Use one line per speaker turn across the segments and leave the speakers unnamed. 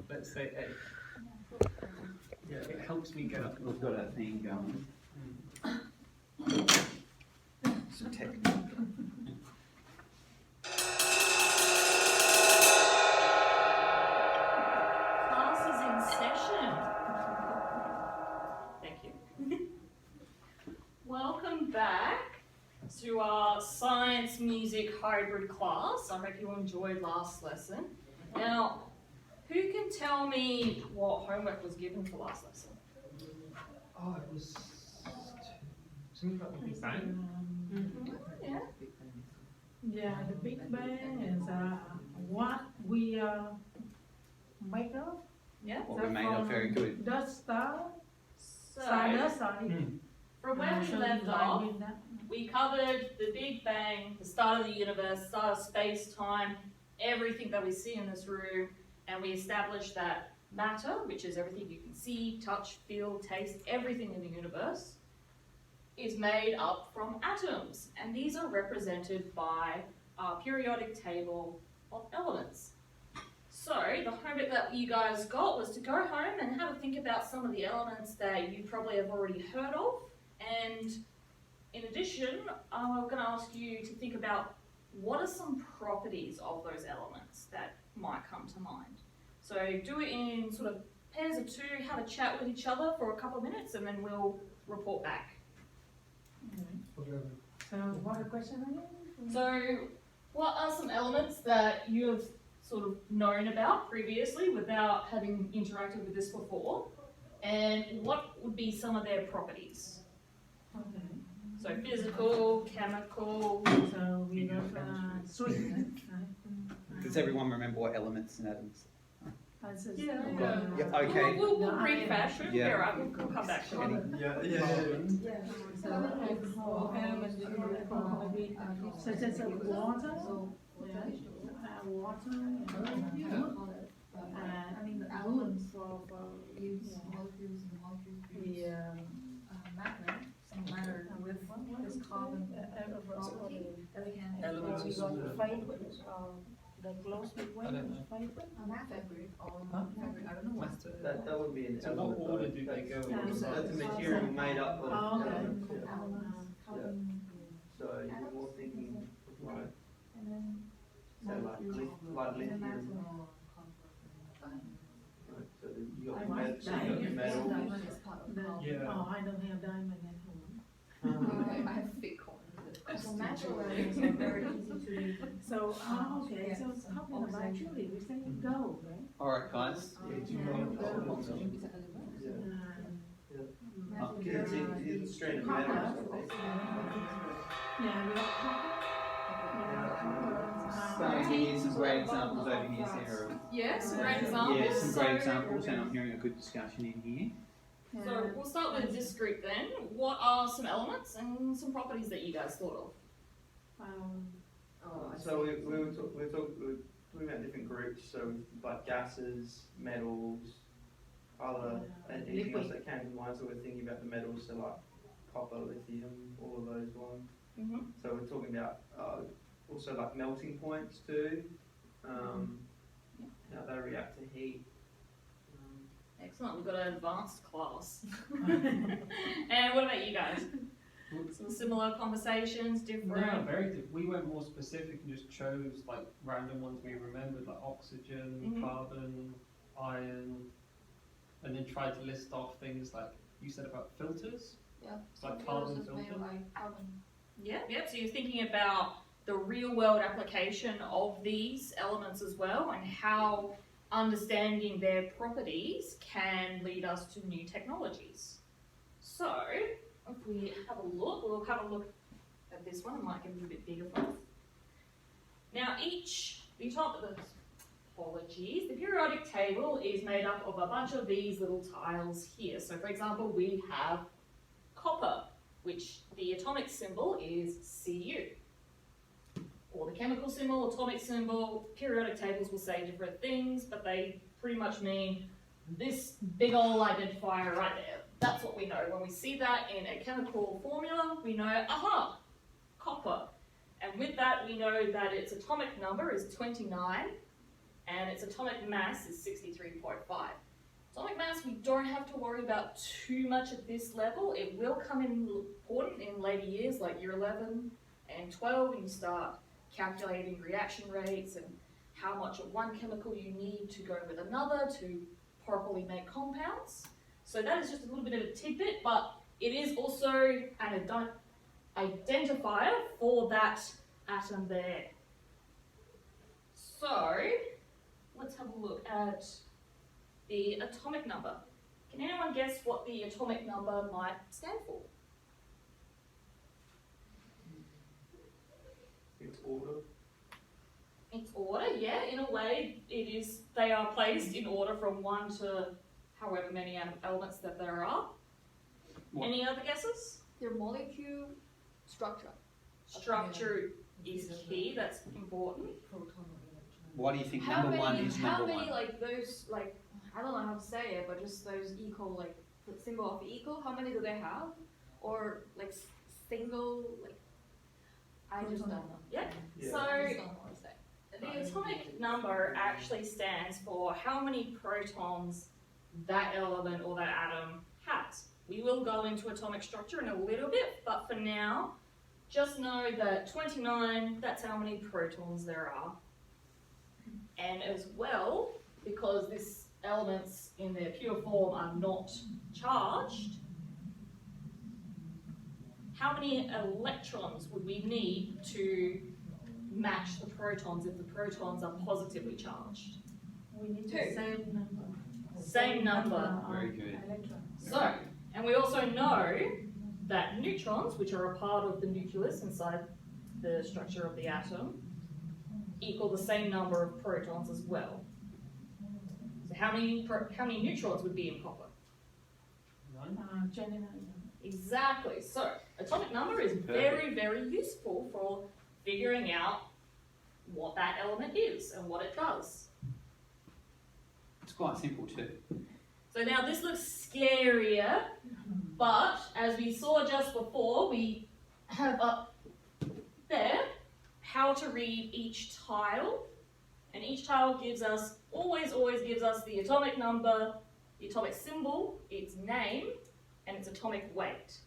let's say A. Yeah, it helps me get up.
We've got our thing going. Some technique.
Class is in session. Thank you. Welcome back to our science music hybrid class. I hope you enjoyed last lesson. Now, who can tell me what homework was given for last lesson?
Oh, it was something about the Big Bang.
Yeah.
Yeah, the Big Bang is what we are made of.
Yeah.
What we made of, very good.
Dust star,
So,
dust side.
from where we left off, we covered the Big Bang, the start of the universe, start of space-time, everything that we see in this room, and we established that matter, which is everything you can see, touch, feel, taste, everything in the universe, is made up from atoms, and these are represented by our periodic table of elements. So the homework that you guys got was to go home and have a think about some of the elements that you probably have already heard of, and in addition, I'm going to ask you to think about what are some properties of those elements that might come to mind. So do it in sort of pairs of two, have a chat with each other for a couple of minutes, and then we'll report back.
So what a question again?
So what are some elements that you have sort of known about previously without having interacted with this before? And what would be some of their properties?
Okay.
So physical, chemical.
So we got sweetness, right?
Does everyone remember what elements and atoms?
Yeah.
Yeah, okay.
We'll refresh it.
Yeah.
Yeah, right, we'll come back to it.
Yeah.
Such as water, water, and
elements for use molecules and molecules produce matter, some matter with this carbon property that we can
Elements is
the close between favorite.
fabric or fabric. I don't know what's
That would be an
So what
element.
order do they go in?
That's a material made up of elements. Yeah.
elements, carbon.
So you're more thinking like,
And then
say like lithium. Right, so you got your metal.
Diamond is part of carbon.
Yeah.
Oh, I don't have diamond at home.
I have Bitcoin.
So natural elements are very easy to read.
So, okay, so it's talking about actually, we say gold, right?
Alright guys.
Yeah, do you know it's a strand of metal or something.
Yeah, we got copper.
So here's some great examples over here, Sarah.
Yeah, some great examples.
Yeah, some great examples, and I'm hearing a good discussion in here.
So we'll start with this group then. What are some elements and some properties that you guys thought of?
So we were talking about different groups, so like gases, metals, other, and anything else that came to mind. So we're thinking about the metals, so like copper, lithium, all of those ones.
Mm-hmm.
So we're talking about also like melting points too, how they react to heat.
Excellent, we've got an advanced class. And what about you guys? Some similar conversations, different?
No, very different. We went more specific and just chose like random ones we remembered, like oxygen, carbon, iron, and then tried to list off things like you said about filters.
Yeah.
It's like carbon filter.
Carbon.
Yep, so you're thinking about the real world application of these elements as well, and how understanding their properties can lead us to new technologies. So, if we have a look, we'll have a look at this one. I might get a little bit bigger for us. Now apologies, the periodic table is made up of a bunch of these little tiles here. So for example, we have copper, which the atomic symbol is Cu. Or the chemical symbol, atomic symbol, periodic tables will say different things, but they pretty much mean this big old identifier right there. That's what we know. When we see that in a chemical formula, we know, aha, copper. And with that, we know that its atomic number is 29, and its atomic mass is 63.5. Atomic mass, we don't have to worry about too much at this level. It will come in important in later years, like year 11 and 12, when you start calculating reaction rates and how much of one chemical you need to go with another to properly make compounds. So that is just a little bit of a tidbit, but it is also an identifier for that atom there. So let's have a look at the atomic number. Can anyone guess what the atomic number might stand for?
Its order.
Its order, yeah, in a way it is, they are placed in order from 1 to however many elements that there are.
What?
Any other guesses?
Their molecule structure.
Structure is key, that's important.
Why do you think
How
number one
many,
is
how
number
many
one?
like those, like, I don't know how to say it, but just those equal, like, the symbol of equal, how many do they have? Or, like, single, like, I just don't know.
Yeah.
Yeah.
So
I just don't know what to say.
the atomic number actually stands for how many protons that element or that atom has. We will go into atomic structure in a little bit, but for now, just know that 29, that's how many protons there are. And as well, because these elements in their pure form are not charged, how many electrons would we need to match the protons if the protons are positively charged?
We need
Two.
the same number.
Same number.
of
Very good.
electrons.
So, and we also know that neutrons, which are a part of the nucleus inside the structure of the atom, equal the same number of protons as well. So how many neutrons would be in copper?
9.
29.
Exactly. So atomic number is very, very useful for figuring out what that element is and what it does.
It's quite simple too.
So now this looks scarier, but as we saw just before, we have up there how to read each tile, and each tile gives us, always gives us the atomic number, the atomic symbol, its name, and its atomic weight.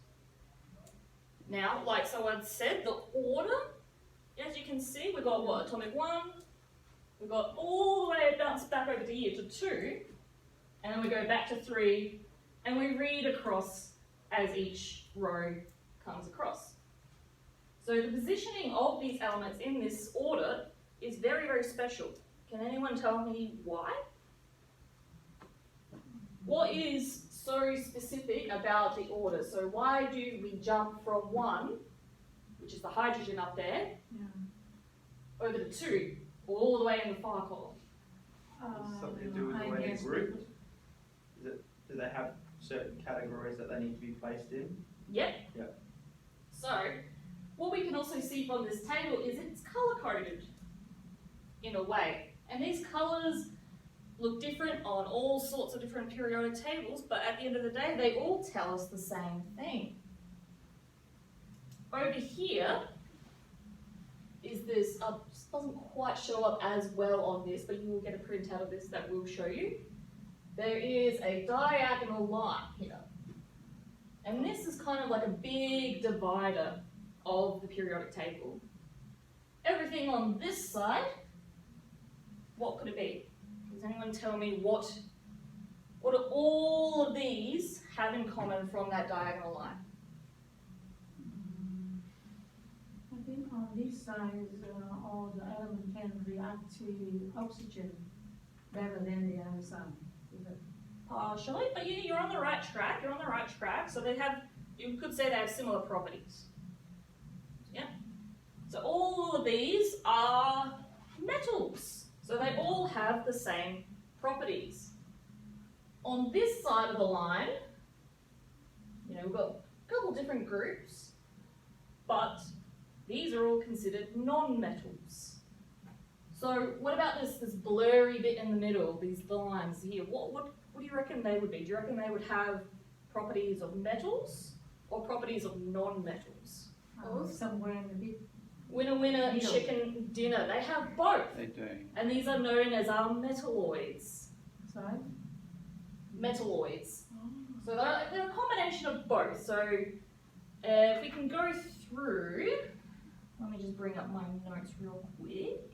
Now, like someone said, the order, as you can see, we've got what, atomic 1, we've got all the way bounced back over here to 2, and then we go back to 3, and we read across as each row comes across. So the positioning of these elements in this order is very, very special. Can anyone tell me why? What is so specific about the order? So why do we jump from 1, which is the hydrogen up there, over to 2, all the way in the far column?
Something to do with the way they're grouped? Do they have certain categories that they need to be placed in?
Yep.
Yep.
So, what we can also see from this table is it's color-coded in a way. And these colors look different on all sorts of different periodic tables, but at the end of the day, they all tell us the same thing. Over here is this, doesn't quite show up as well on this, but you will get a printout of this that will show you. There is a diagonal line here. And this is kind of like a big divider of the periodic table. Everything on this side, what could it be? Does anyone tell me what do all of these have in common from that diagonal line?
I think on this side, all the elements can react to oxygen better than the other side.
Partially, but you're on the right track. You're on the right track. So they have, you could say they have similar properties. Yeah. So all of these are metals. So they all have the same properties. On this side of the line, we've got a couple different groups, but these are all considered non-metals. So what about this blurry bit in the middle, these lines here? What do you reckon they would be? Do you reckon they would have properties of metals or properties of non-metals?
Somewhere in the bit
Winner, winner,
Needle.
chicken dinner. They have both.
They do.
And these are known as our metalloids.
Sorry?
Metalloids. So they're a combination of both. So if we can go through, let me just bring up my notes real quick.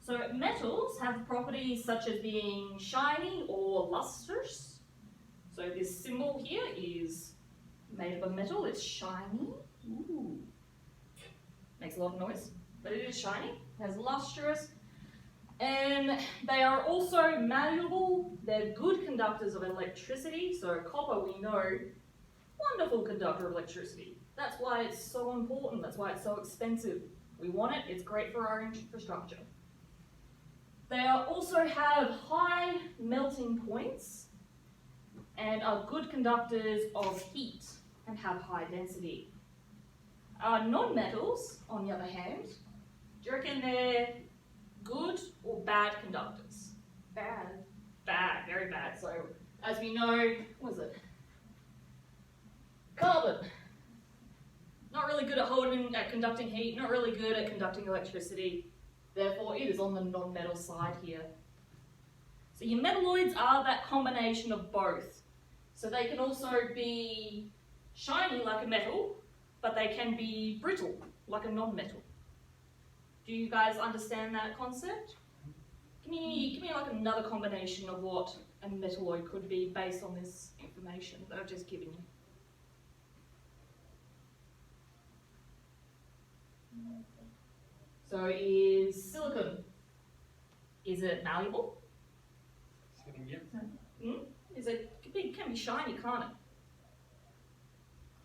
So metals have properties such as being shiny or lustrous. So this symbol here is made of a metal, it's shiny. Ooh. Makes a lot of noise, but it is shiny, has lustrous. And they are also malleable, they're good conductors of electricity. So copper, we know, wonderful conductor of electricity. That's why it's so important, that's why it's so expensive. We want it, it's great for our infrastructure. They also have high melting points and are good conductors of heat and have high density. Non-metals, on the other hand, do you reckon they're good or bad conductors?
Bad.
Bad, very bad. So, as we know, what is it? Carbon. Not really good at conducting heat, not really good at conducting electricity. Therefore, it is on the non-metal side here. So your metalloids are that combination of both. So they can also be shiny like a metal, but they can be brittle like a non-metal. Do you guys understand that concept? Give me like another combination of what a metalloid could be based on this information that I've just given you. So is silicon, is it malleable?
Silicon, yep.
It can be shiny, can't it?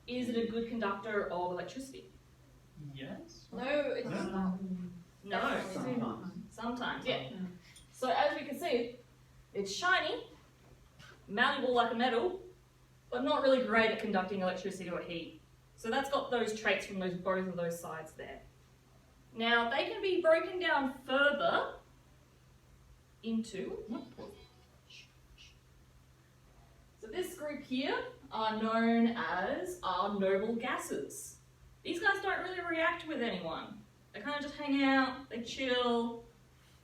Is it a good conductor of electricity?
Yes.
No, it's
No.
not.
No. Sometimes, yeah. So as we can see, it's shiny, malleable like a metal, but not really great at conducting electricity or heat. So that's got those traits from both of those sides there. Now they can be broken down further into. So this group here are known as our noble gases. These guys don't really react with anyone. They kind of just hang out, they chill,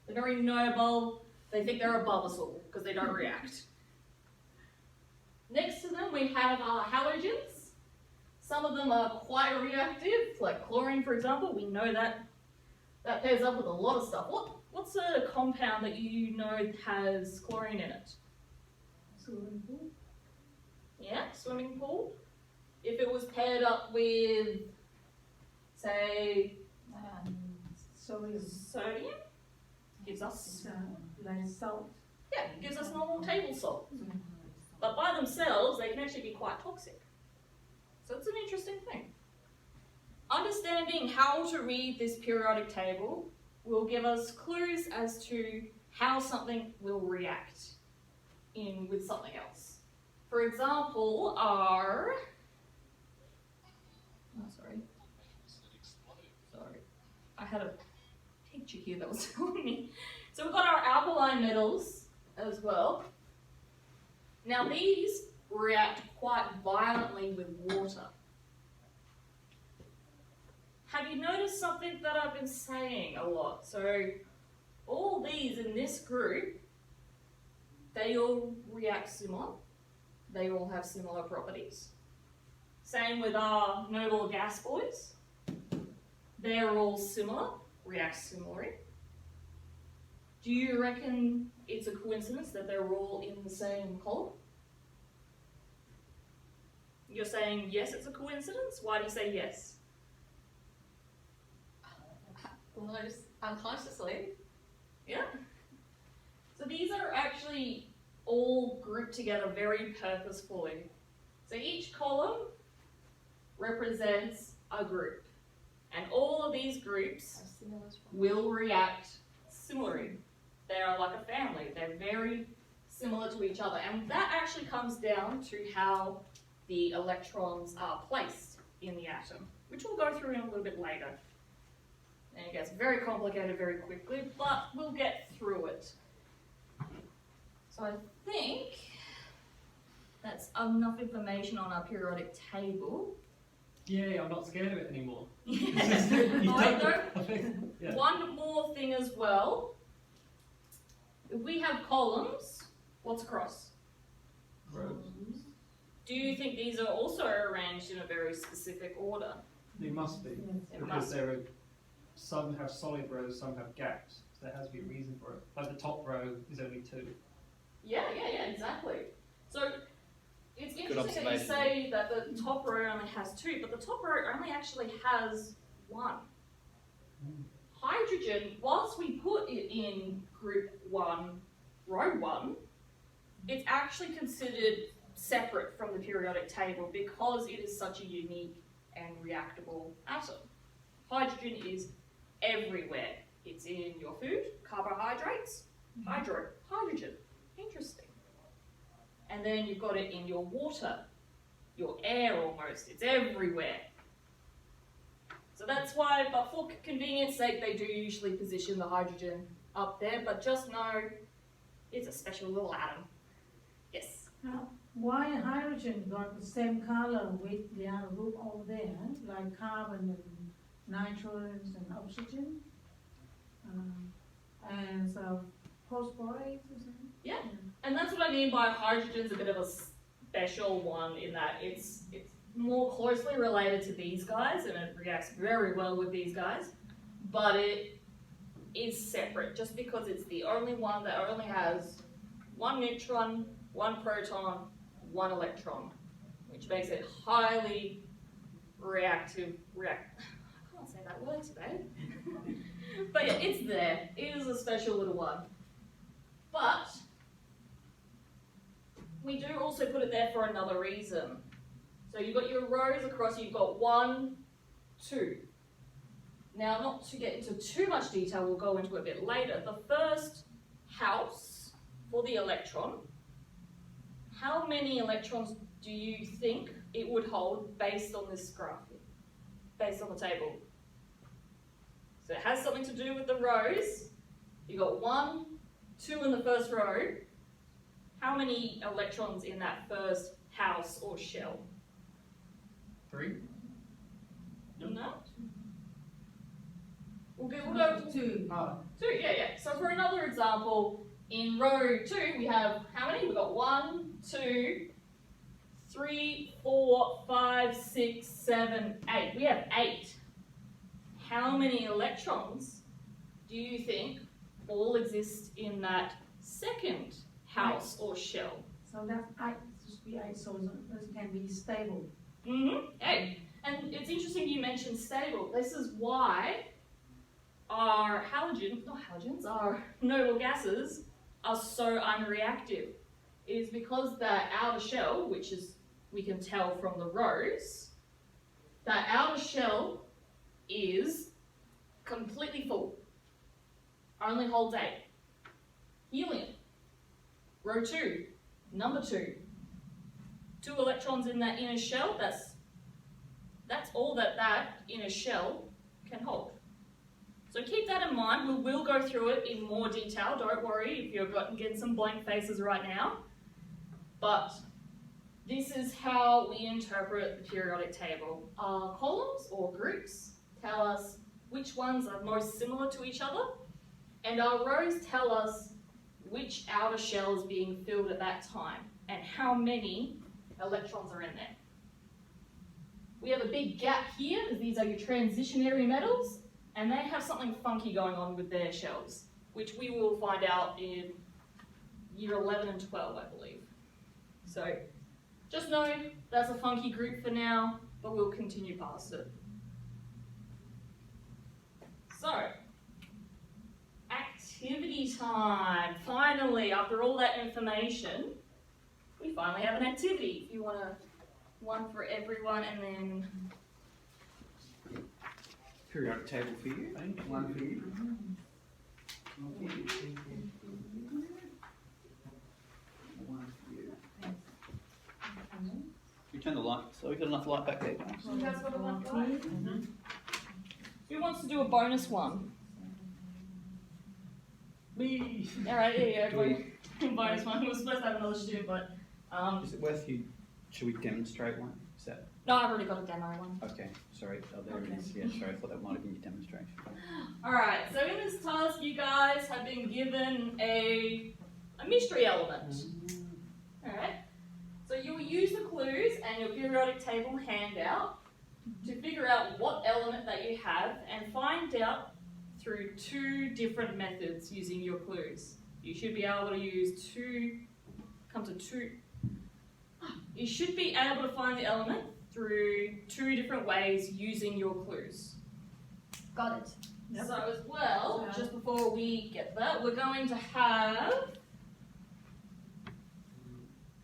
they're very noble, they think they're above us all because they don't react. Next to them we have our halogens. Some of them are quite reactive, like chlorine for example. We know that pairs up with a lot of stuff. What's a compound that you know has chlorine in it?
Swimming pool.
Yeah, swimming pool. If it was paired up with, say, sodium, gives us,
Like salt.
yeah, gives us normal table salt. But by themselves, they can actually be quite toxic. So it's an interesting thing. Understanding how to read this periodic table will give us clues as to how something will react with something else. For example, I had a picture here that was telling me. So we've got our alkaline metals as well. Now these react quite violently with water. Have you noticed something that I've been saying a lot? So all these in this group, they all react similar. They all have similar properties. Same with our noble gas boys. They're all similar, react similarly. Do you reckon it's a coincidence that they're all in the same column? You're saying yes, it's a coincidence? Why do you say yes?
Well, just unconsciously.
Yeah. So these are actually all grouped together very purposefully. So each column represents a group. And all of these groups will react similarly. They are like a family. They're very similar to each other. And that actually comes down to how the electrons are placed in the atom, which we'll go through in a little bit later. And it gets very complicated very quickly, but we'll get through it. So I think that's enough information on our periodic table.
Yay, I'm not scared of it anymore.
Yeah.
You
Oh, wait,
don't-
no.
I think- yeah.
One more thing as well. If we have columns, what's across?
Rows.
Do you think these are also arranged in a very specific order?
They must be.
Yes.
It
Because
must.
there are, some have solid rows, some have gaps. So there has to be a reason for it. Like the top row is only 2.
Yeah, exactly. So it's interesting that you
observation.
say that the top row only has 2, but the top row only actually has 1. Hydrogen, whilst we put it in group 1, row 1, it's actually considered separate from the periodic table because it is such a unique and reactable atom. Hydrogen is everywhere. It's in your food, carbohydrates, hydrogen. Interesting. And then you've got it in your water, your air almost. It's everywhere. So that's why, but for convenience sake, they do usually position the hydrogen up there, but just know it's a special little atom. Yes?
Why hydrogen got the same color with the other group over there, like carbon and nitrogens and oxygen? And so phosphorate or something?
Yeah. And that's what I mean by hydrogen's a bit of a special one in that it's more closely related to these guys and it reacts very well with these guys, but it is separate just because it's the only one that only has 1 neutron, 1 proton, 1 electron, which makes it highly reactive. I can't say that word today. But yeah, it's there. It is a special little one. But we do also put it there for another reason. So you've got your rows across, you've got 1, 2. Now, not to get into too much detail, we'll go into it a bit later. The first house for the electron, how many electrons do you think it would hold based on this graph here, based on the table? So it has something to do with the rows. You've got 1, 2 in the first row. How many electrons in that first house or shell?
3?
No? We'll go
2.
Oh,
2, yeah. So for another example, in row 2, we have how many? We've got 1, 2, 3, 4, 5, 6, 7, 8. We have 8. How many electrons do you think all exist in that second house or shell?
So that's 8, just be 8, so it can be stable.
Mm-hmm. 8. And it's interesting you mentioned stable. This is why our our noble gases are so unreactive. It is because that outer shell, which is, we can tell from the rows, that outer shell is completely full. Only holds 8. Helium. Row 2. Number 2. 2 electrons in that inner shell, that's all that inner shell can hold. So keep that in mind. We will go through it in more detail. Don't worry if you're getting some blank faces right now. But this is how we interpret the periodic table. Our columns or groups tell us which ones are most similar to each other, and our rows tell us which outer shell is being filled at that time and how many electrons are in there. We have a big gap here because these are your transitionary metals, and they have something funky going on with their shells, which we will find out in year 11 and 12, I believe. So just know that's a funky group for now, but we'll continue past it. So, activity time. Finally, after all that information, we finally have an activity. If you want to, one for everyone, and then
periodic table for you. One for you. One for you. One for you. You turn the light, so we got enough light back there, guys.
you guys got enough light? Who wants to do a bonus one?
Me!
Alright, yeah, bonus one. We were supposed to have another student, but
Is it worth you? Should we demonstrate one? Is that?
No, I've already got a demo one.
Okay, sorry. Oh, there
Okay.
it is. Yeah, sorry. I thought that might have been your demonstration.
Alright, so in this task you guys have been given a mystery element. Alright, so you will use the clues and your periodic table handout to figure out what element that you have and find out through two different methods using your clues. You should be able to use you should be able to find the element through two different ways using your clues.
Got it.
Yep.
So as well, just before we get that, we're going to have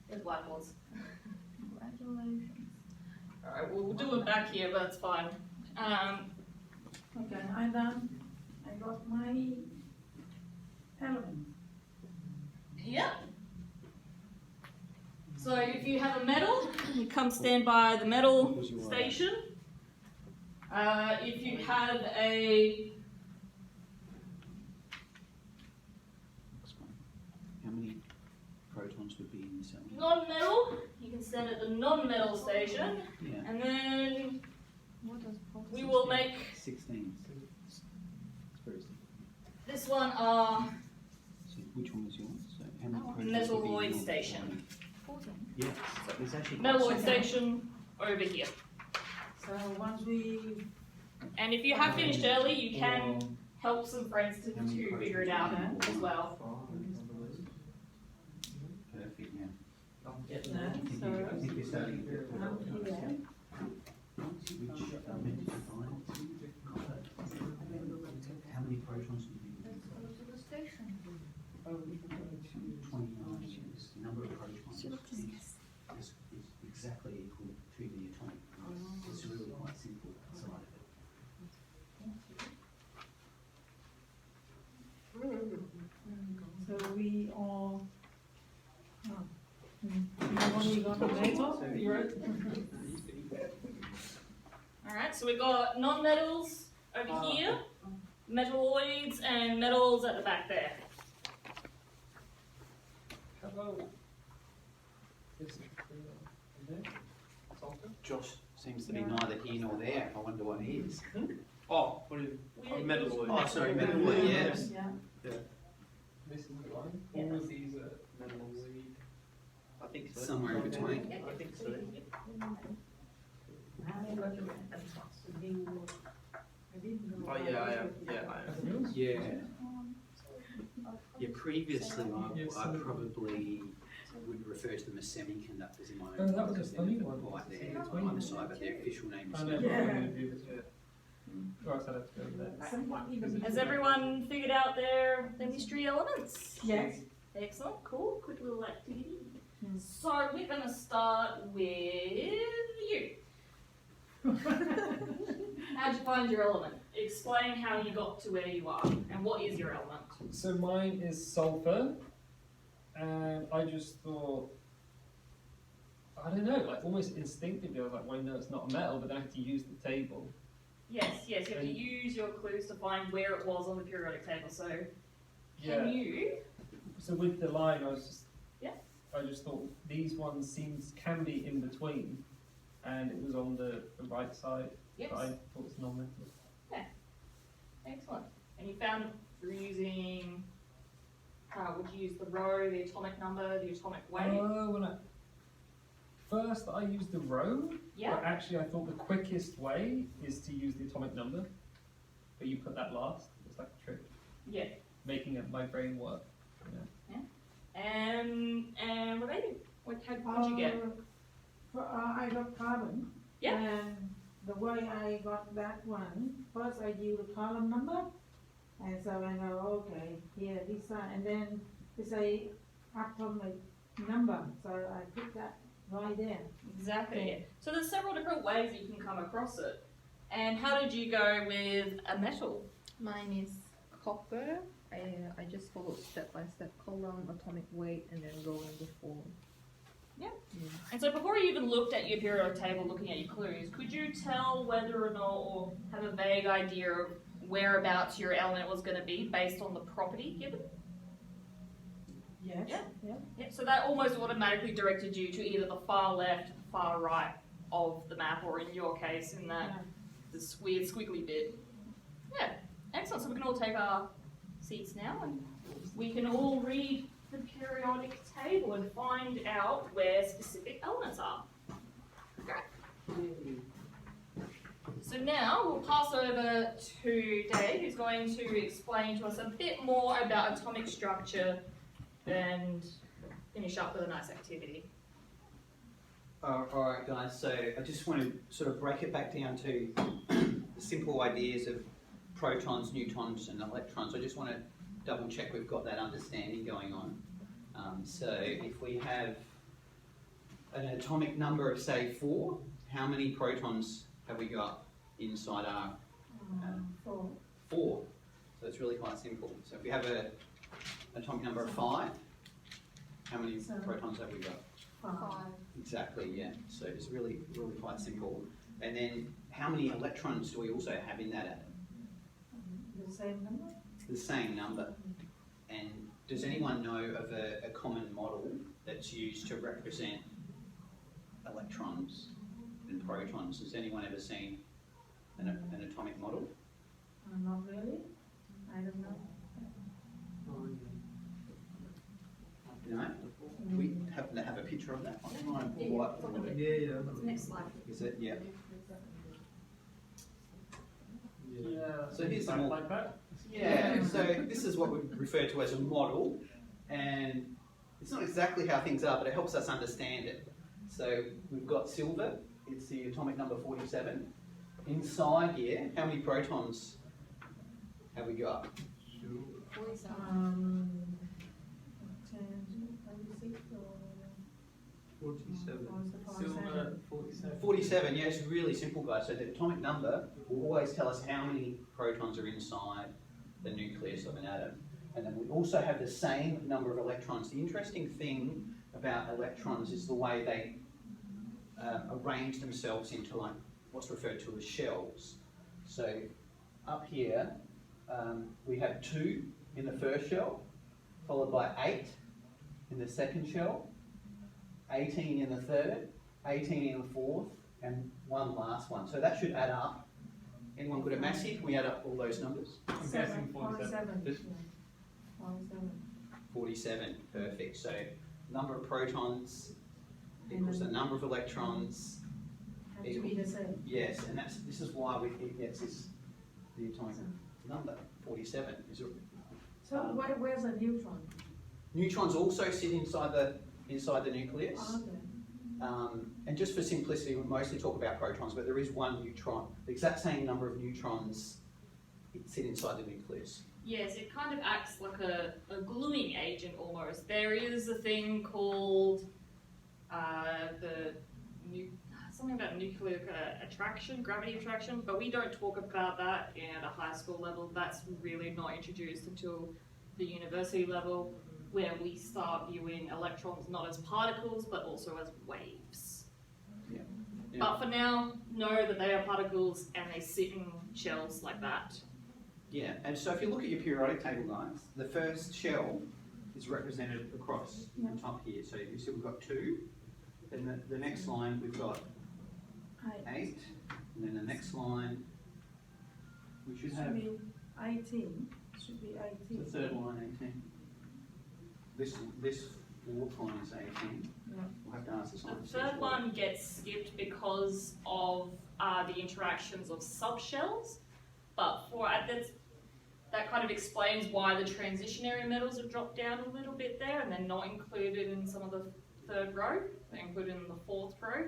there's whiteboards.
Congratulations.
Alright, we'll do it back here, but that's fine.
Okay, I done. I got my element.
Yep. So if you have a metal, you come stand by the metal station. If you have a
How many protons would be in this element?
non-metal, you can stand at the non-metal station,
Yeah.
and then
What does
we will make
16. It's very simple.
this one
So which one was yours? So how many protons would be in
Metalloid
yours?
station.
14.
Yes. So there's actually
Metalloid station over here.
So once we,
And if you have finished early, you can help some friends to
How many
figure it out
protons?
as well.
Perfect. Yeah.
so
I think we're starting at the
I'm here.
which element to find. How many protons would be in
Let's go to the station.
29 is the number of protons is exactly equal to the atomic mass. It's really quite simple outside of it.
So we all, you only got the metal, right?
Alright, so we've got non-metals over here, metalloids, and metals at the back there.
Hello.
Josh seems to be neither here nor there. I wonder what he is.
Oh, what is Metalloid? Oh, sorry,
Yeah.
Metalloid, yes.
Yeah.
This is the line. All of these are Metalloid.
I think so.
Somewhere in between.
I think so. Oh yeah, I am. Yeah, I am.
Yeah. Yeah, previously I probably would refer to them as semiconductors in my
Oh,
own
that was a
because they're
funny
never
one.
quite there on the side, but their official name is
I know,
semiconductor.
but I'm
Yeah.
going to do this. Right, so let's go there.
Has everyone figured out their mystery elements?
Yes.
Excellent, cool, quick little activity.
Hmm.
So we're going to start with you. How'd you find your element? Explain how you got to where you are, and what is your element?
So mine is sulfur, and I just thought, I don't know, like almost instinctively, I was like, well, no, it's not a metal, but I had to use the table.
Yes, you have to use your clues to find where it was on the periodic table. So,
Yeah.
can you?
So with the line, I was just,
Yeah.
I just thought these ones can be in between, and it was on the right side.
Yes.
But I thought it was non-metal.
Excellent. And you found it through using. Would you use the row, the atomic number, the atomic weight?
Oh, first I used the row,
Yeah.
but actually I thought the quickest way is to use the atomic number, but you put that last. It's like a trick.
Yeah.
Making my brain work.
And what about you? What did you get?
I got carbon.
Yeah.
And the way I got that one, first I use the column number, and so I know, okay, here, this side, and then it's a atomic number, so I put that right there.
Exactly. So there's several different ways that you can come across it. And how did you go with a metal?
Mine is copper. I just follow step by step column, atomic weight, and then go in the form.
Yeah. And so before you even looked at your periodic table, looking at your clues, could you tell whether or not, or have a vague idea of whereabouts your element was going to be based on the property given?
Yes.
Yeah. Yeah. So that almost automatically directed you to either the far left, far right of the map, or in your case, in that this weird squiggly bit. Yeah, excellent. So we can all take our seats now, and we can all read the periodic table and find out where specific elements are. Great. So now we'll pass over to Dave, who's going to explain to us a bit more about atomic structure and finish up with a nice activity.
Alright guys, so I just want to sort of break it back down to the simple ideas of protons, neutrons and electrons. I just want to double check we've got that understanding going on. So if we have an atomic number of say 4, how many protons have we got inside our 4? So it's really quite simple. So if we have an atomic number of 5, how many protons have we got?
5.
Exactly, yeah. So it's really quite simple. And then how many electrons do we also have in that atom?
The same number?
The same number. And does anyone know of a common model that's used to represent electrons and protons? Has anyone ever seen an atomic model?
Not really. I don't know.
No? We happen to have a picture of that. I'll try and pull up.
Yeah.
Next slide.
Is it? Yeah.
Yeah.
So here's the more.
Like that.
Yeah, so this is what we refer to as a model, and it's not exactly how things are, but it helps us understand it. So we've got silver, it's the atomic number 47. Inside here, how many protons have we got?
47.
26 or
47.
Silver 47.
47, yeah, it's really simple, guys. So the atomic number will always tell us how many protons are inside the nucleus of an atom. And then we also have the same number of electrons. The interesting thing about electrons is the way they arrange themselves into like what's referred to as shells. So up here, we have 2 in the first shell, followed by 8 in the second shell, 18 in the third, 18 in the fourth, and one last one. So that should add up. Anyone good at maths here? Can we add up all those numbers?
I'm guessing 47.
47, perfect. So number of protons equals the number of electrons.
have to be the same.
Yes, and this is why it gets the atomic number, 47.
So where's a neutron?
Neutrons also sit inside the nucleus.
Okay.
And just for simplicity, we mostly talk about protons, but there is one neutron. The exact same number of neutrons sit inside the nucleus.
Yes, it kind of acts like a gluing agent almost. There is a thing called something about nuclear attraction, gravity attraction, but we don't talk about that at a high school level. That's really not introduced until the university level, where we start viewing electrons not as particles, but also as waves.
Yeah.
But for now, know that they are particles and they sit in shells like that.
Yeah, and so if you look at your periodic table, guys, the first shell is represented across the top here. So you see we've got 2, then the next line we've got 8, and then the next line we should have
18. Should be 18.
the third line 18. This fourth line is 18.
Yeah.
We'll have to ask the
The
scientists.
third one gets skipped because of the interactions of subshells, but that kind of explains why the transitionary metals have dropped down a little bit there, and they're not included in some of the third row. They're included in the fourth row.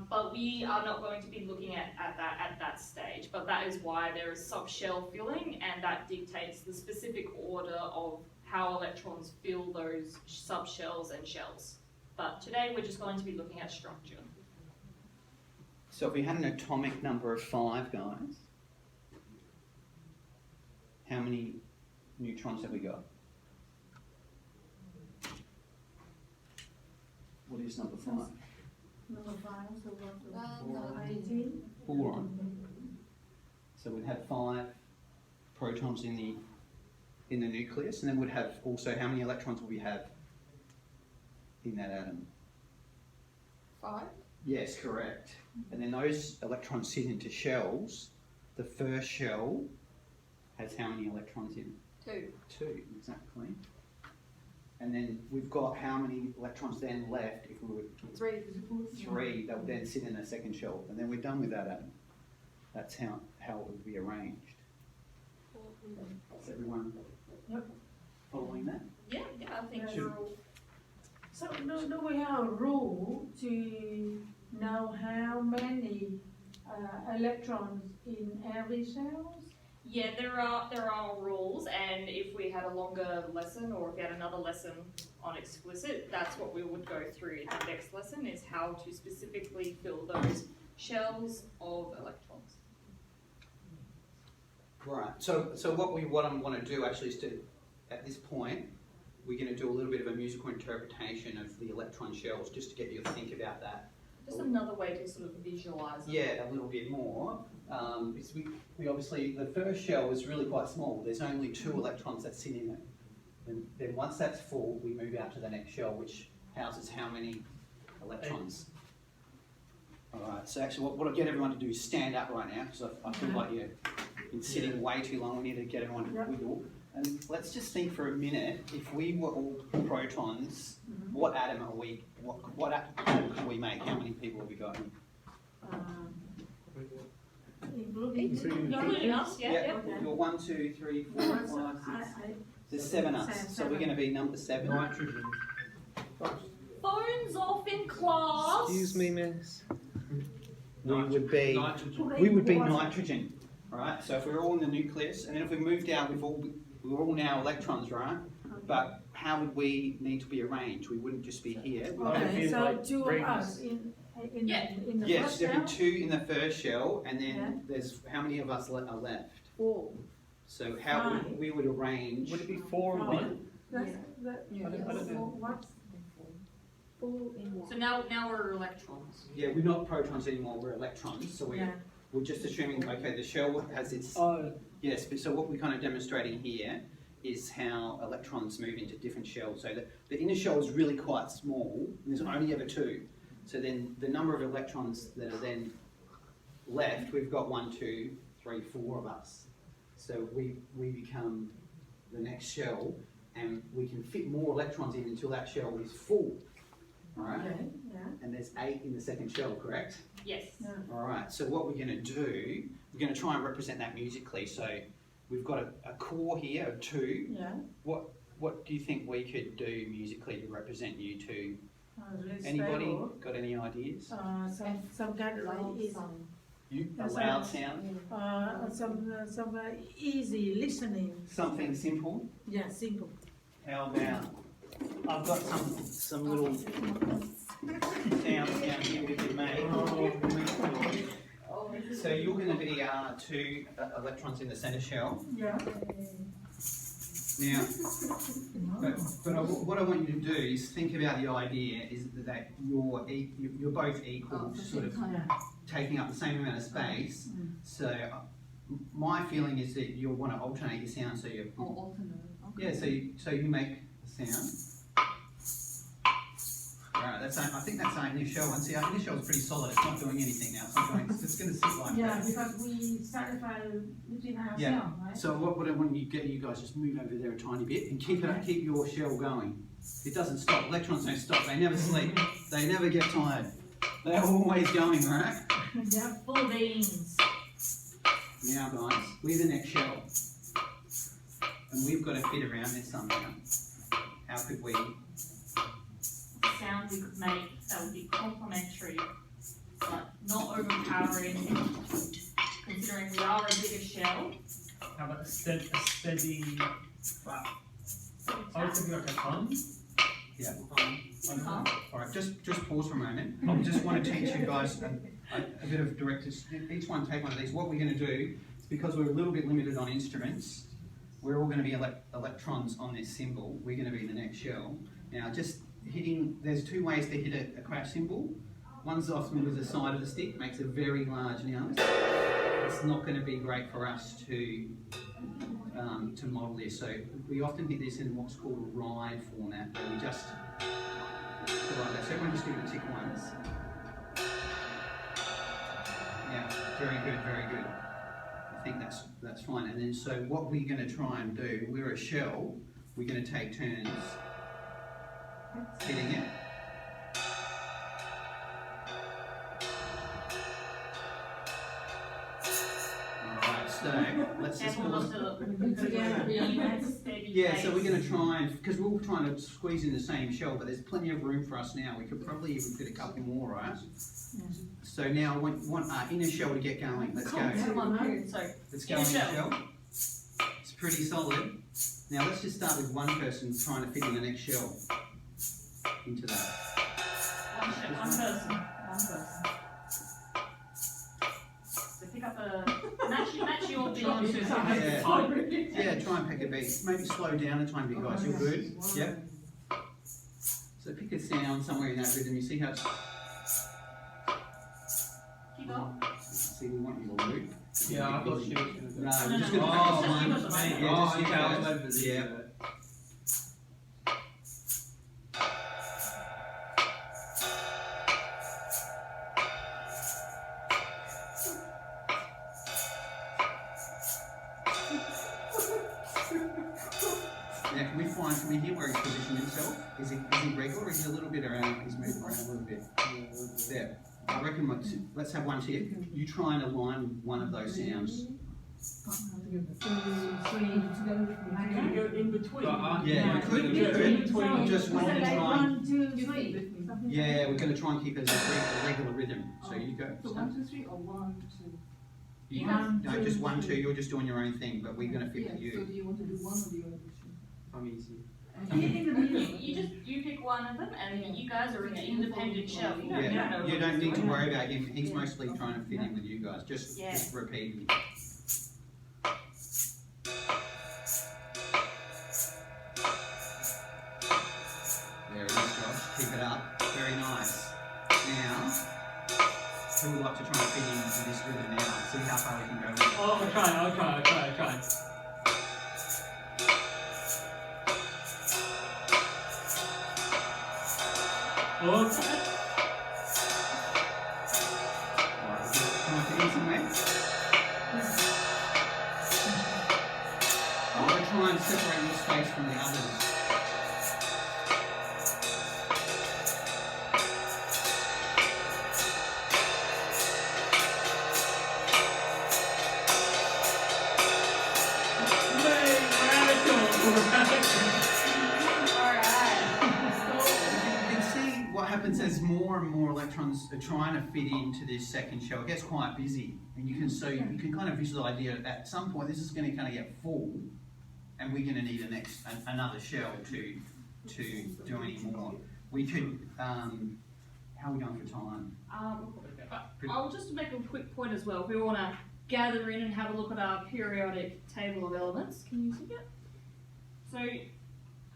But we are not going to be looking at that stage. But that is why there is subshell filling, and that dictates the specific order of how electrons fill those subshells and shells. But today we're just going to be looking at structure.
So if we had an atomic number of 5, guys, how many neutrons have we got? What is number 5?
Number 5, so
Well,
18.
4 on. So we'd have 5 protons in the nucleus, and then we'd have also how many electrons would we have in that atom?
5.
Yes, correct. And then those electrons sit into shells. The first shell has how many electrons in it?
2.
2, exactly. And then we've got how many electrons then left if we were
3.
3, that would then sit in the second shell. And then we're done with that atom. That's how it would be arranged. Is everyone following that?
Yeah, I think
Yeah.
you're all.
So do we have a rule to know how many electrons in every cell?
Yeah, there are rules, and if we had a longer lesson, or if we had another lesson on explicit, that's what we would go through in the next lesson, is how to specifically fill those shells of electrons.
Right. So what I want to do actually is to, at this point, we're going to do a little bit of a musical interpretation of the electron shells, just to get you to think about that.
Just another way to sort of visualize it.
Yeah, a little bit more. Because we obviously, the first shell is really quite small. There's only 2 electrons that sit in it. And then once that's full, we move out to the next shell, which houses how many electrons? All right, so actually what I'll get everyone to do is stand up right now, because I feel like you've been sitting way too long. We need to get everyone to wiggle. And let's just think for a minute, if we were all protons, what atom are we, what atom could we make? How many people have we got?
Including us, yeah.
You're 1, 2, 3, 4, 5, 6. There's 7 us, so we're going to be number 7.
Nitrogen.
Phones off in class.
Excuse me, miss.
We would be
Nitrogen.
we would be nitrogen, right? So if we're all in the nucleus, and then if we moved out, we're all now electrons, right? But how would we need to be arranged? We wouldn't just be here.
Okay, so
like
2 of
rings.
us in the
Yes,
first
there'd
cell?
be 2 in the first shell, and then there's how many of us are left?
4.
So how would we would arrange?
Would it be 4 and 1?
That's,
Yeah.
I don't know.
What's
4 in 1.
So now we're electrons.
Yeah, we're not protons anymore. We're electrons. So we're just assuming, okay, the shell has its yes. But so what we're kind of demonstrating here is how electrons move into different shells. So the inner shell is really quite small, and there's only ever 2. So then the number of electrons that are then left, we've got 1, 2, 3, 4 of us. So we become the next shell, and we can fit more electrons in until that shell is full. All right?
Okay, yeah.
And there's 8 in the second shell, correct?
Yes.
Yeah.
All right, so what we're going to do, we're going to try and represent that musically. So we've got a core here of 2.
Yeah.
What do you think we could do musically to represent you two?
Really
Anybody
stable.
got any ideas?
Some kind of is
A loud sound?
some easy listening.
Something simple?
Yeah, simple.
How about, I've got some little sounds down here we can make. So you're going to be 2 electrons in the centre shell.
Yeah.
Now, but what I want you to do is think about the idea is that you're both equal, sort of taking up the same amount of space. So my feeling is that you'll want to alternate your sound, so you yeah, so you make a sound. Alright, I think that's our initial one. See, our initial is pretty solid. It's not doing anything now. It's just going to sit like
Yeah,
that.
because we satisfy between ourselves,
Yeah.
right?
So what I want you guys just move over there a tiny bit and keep your shell going. It doesn't stop. Electrons don't stop. They never sleep. They never get tired. They're always going, right?
Yeah.
Full beans.
Now, guys, we're the next shell, and we've got to fit around this somehow. How could we?
Sound we could make that would be complementary, but not overpowering, considering we are a bigger shell.
How about a steady clap? I was thinking like a hum.
Yeah.
Hum.
All right, just pause for a moment. I just want to teach you guys a bit of directors. Each one take one of these. What we're going to do is, because we're a little bit limited on instruments, we're all going to be electrons on this symbol. We're going to be the next shell. Now, just hitting, there's 2 ways to hit a crash cymbal. One's often with the side of the stick, makes a very large noise. It's not going to be great for us to model this. So we often hit this in what's called a ride format, where we just go like that. So everyone just give it a tick once. Yeah, very good, very good. I think that's fine. And then so what we're going to try and do, we're a shell, we're going to take turns fitting it. Alright, so let's just
Careful
pause.
not to
Yeah, so we're going to try and, because we're all trying to squeeze in the same shell, but there's plenty of room for us now. We could probably even fit a couple more, right? So now I want our inner shell to get going. Let's go.
Come on, sorry.
Let's go
Inner
in the
shell.
shell. It's pretty solid. Now let's just start with one person trying to fit in the next shell into that.
One person. So pick up a match your feelings.
Yeah, try and pick a beat. Maybe slow down a tiny bit, guys. You're good? Yep. So pick a sound somewhere in that rhythm. You see how it's...
Keep on.
See, we want you to loop.
Yeah, I thought she was going to do
No,
it.
we're just
no,
going to
no,
focus
no,
one.
just you
Yeah, just
okay,
you
I was
guys.
over this.
Yeah. Now, can we hear where he's positioned himself? Is he regular or is he a little bit around? He's moving around a little bit. There. I reckon let's have one tip. You try and align one of those sounds.
Go in between.
Yeah, you could. Just
Was
one
it like
try.
1, 2, 3?
Yeah, we're going to try and keep it as a regular rhythm. So you go.
So 1, 2, 3 or 1, 2?
You
One,
no,
two,
just 1, 2.
three.
You're just doing your own thing, but we're going to fit
Yeah,
for
so
you.
do you want to do 1 or do you want to do 2?
I'm easy.
You pick one of them, and you guys are in an independent shell. You don't
Yeah,
know
you
what
don't
he's
need to
doing.
worry about him. He's mostly trying to fit in with you guys. Just repeat. There it is, Josh. Keep it up. Very nice. Now, who would like to try and fit into this rhythm now? See how far we can go with it.
Oh, I'll try. Okay.
Alright, come on, fit in somewhere. I'm going to try and separate your space from the others. You can see what happens as more and more electrons are trying to fit into this second shell. It gets quite busy, and you can kind of visualize the idea at some point this is going to kind of get full, and we're going to need another shell to do any more. We could. How are we going for time?
I'll just make a quick point as well. If we want to gather in and have a look at our periodic table of elements, can you see it? So,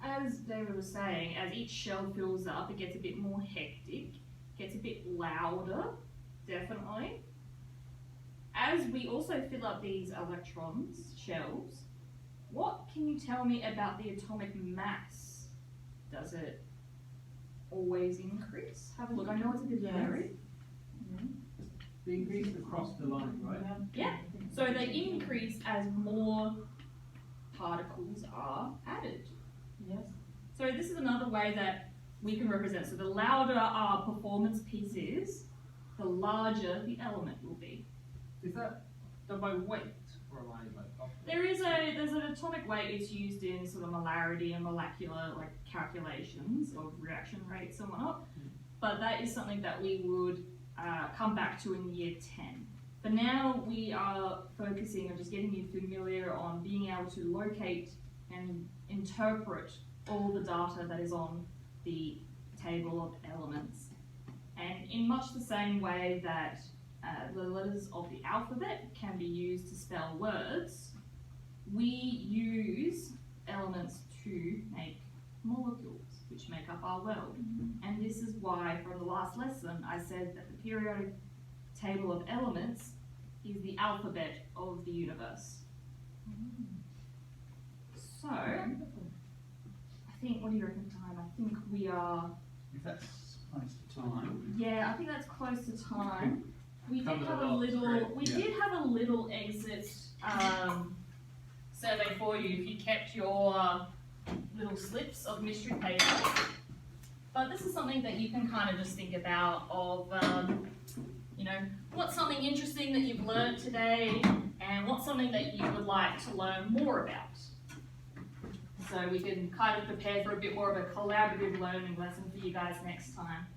as David was saying, as each shell fills up, it gets a bit more hectic, gets a bit louder, definitely. As we also fill up these electrons, shells, what can you tell me about the atomic mass? Does it always increase? Have a look. I know it's a bit varied.
They increase across the line, right?
Yeah. So they increase as more particles are added.
Yes.
So this is another way that we can represent. So the louder our performance piece is, the larger the element will be.
Is that done by weight or am I like up?
There's an atomic weight. It's used in sort of molarity and molecular calculations of reaction rates and whatnot. But that is something that we would come back to in year 10. For now, we are focusing on just getting you familiar on being able to locate and interpret all the data that is on the table of elements. And in much the same way that the letters of the alphabet can be used to spell words, we use elements to make molecules, which make up our world. And this is why, from the last lesson, I said that the periodic table of elements is the alphabet of the universe. So, I think, what do you reckon time? I think we are,
If that's close to time.
yeah, I think that's close to time. We did
Covered a
have a
lot,
little,
great.
we did have a little exit survey for you if you kept your little slips of mystery paper. But this is something that you can kind of just think about of, you know, what's something interesting that you've learned today and what's something that you would like to learn more about. So we can kind of prepare for a bit more of a collaborative learning lesson for you guys next time.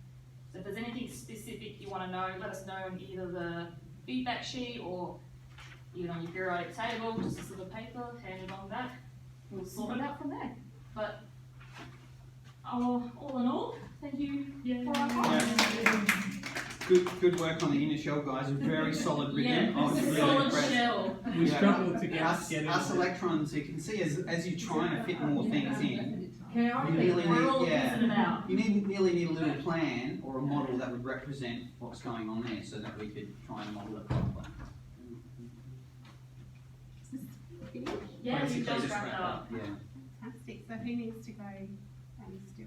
So if there's anything specific you want to know, let us know in either the feedback sheet or even on your periodic table, just a slip of paper, hand it on back. We'll sort it out from there. But all in all, thank you for our class.
Good work on the inner shell, guys. Very solid ribbon. I was really
solid
impressed.
shell.
We
Yeah.
struggled to get
Us
it.
electrons, you can see as you're trying to fit more things in,
Chaotic.
you really
We're all
need,
messing about.
you nearly need a little plan or a model that would represent what's going on there so that we could try and model it properly.
Yeah, we
Basically
just wrapped up.
Yeah.
Fantastic. So who needs to go still?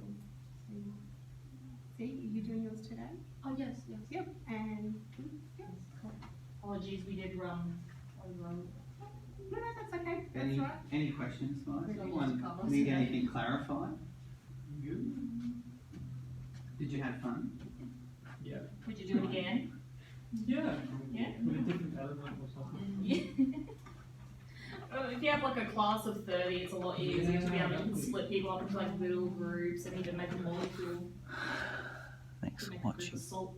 See, you're doing yours today?
Oh yes, yes.
Yep. And yeah, cool.
Apologies, we did run over.
No, that's okay. That's right.
Any questions, guys?
So
Anyone
just cover
need
today.
anything clarified? Did you have fun?
Yeah.
Would you do it again?
Yeah.
Yeah?
With a different element or something.
Yeah. If you have like a class of 30, it's a lot easier to be able to split people up into like little groups and even make a molecule.
Thanks
to
for
make a group
watching.
of salt.